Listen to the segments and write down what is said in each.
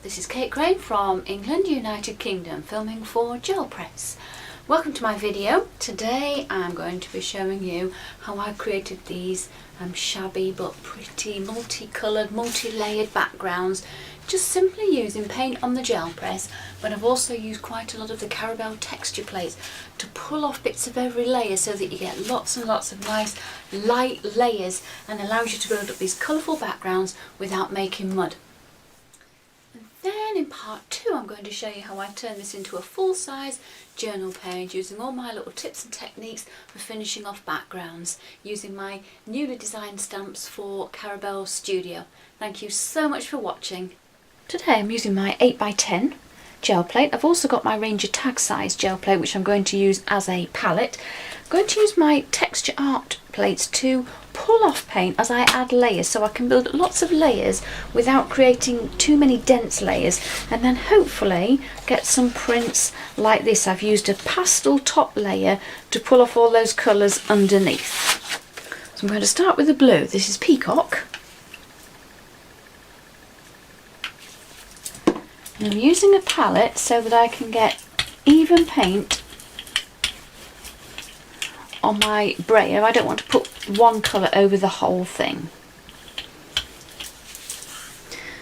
This is Kate Crane from England, United Kingdom, filming for Gel Press. Welcome to my video. Today I'm going to be showing you how I created these shabby but pretty multicoloured, multi-layered backgrounds, just simply using paint on the gel press, but I've also used quite a lot of the Caramel texture plates to pull off bits of every layer so that you get lots and lots of nice light layers and allows you to build up these colourful backgrounds without making mud. Then in part 2 I'm going to show you how I turn this into a full-size journal page using all my little tips and techniques for finishing off backgrounds using my newly designed stamps for Caramel Studio. Thank you so much for watching. Today I'm using my 8x10 gel plate. I've also got my Ranger tag size gel plate which I'm going to use as a palette. I'm going to use my texture art plates to pull off paint as I add layers, so I can build lots of layers without creating too many dense layers, and then hopefully get some prints like this. I've used a pastel top layer to pull off all those colours underneath. So I'm going to start with the blue. This is Peacock. And I'm using a palette so that I can get even paint on my brayer. I don't want to put one colour over the whole thing.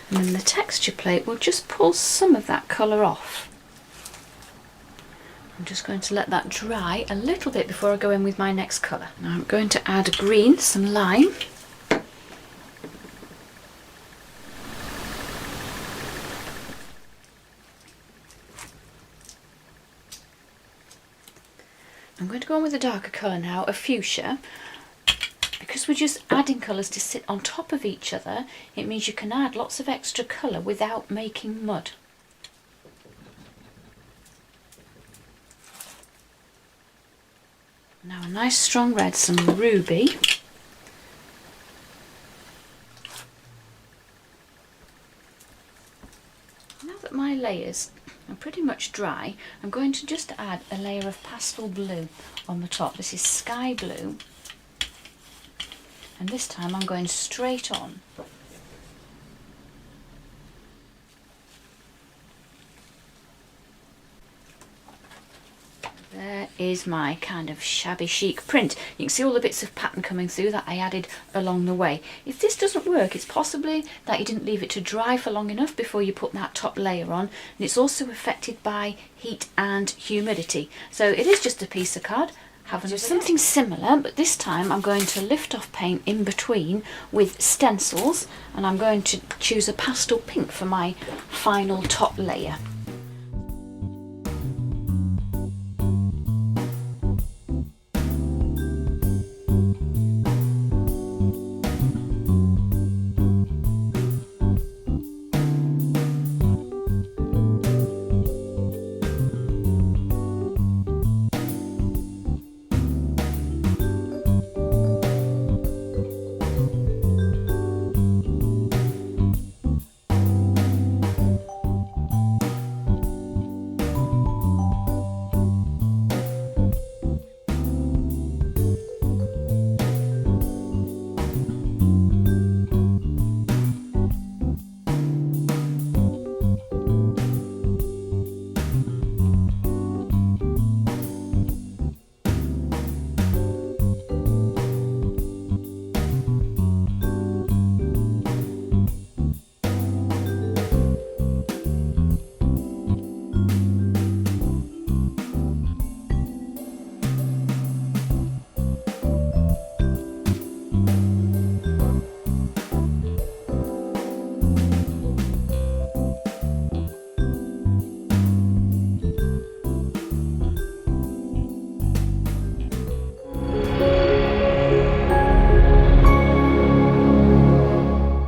And then the texture plate will just pull some of that colour off. I'm just going to let that dry a little bit before I go in with my next colour. Now I'm going to add green, some lime. I'm going to go on with a darker colour now, a fuchsia. Because we're just adding colours to sit on top of each other, it means you can add lots of extra colour without making mud. Now a nice strong red, some ruby. Now that my layers are pretty much dry, I'm going to just add a layer of pastel blue on the top. This is sky blue, and this time I'm going straight on. There is my kind of shabby chic print. You can see all the bits of pattern coming through that I added along the way. If this doesn't work, it's possibly that you didn't leave it to dry for long enough before you put that top layer on, and it's also affected by heat and humidity. So it is just a piece of card. Have something similar, but this time I'm going to lift off paint in between with stencils, and I'm going to choose a pastel pink for my final top layer.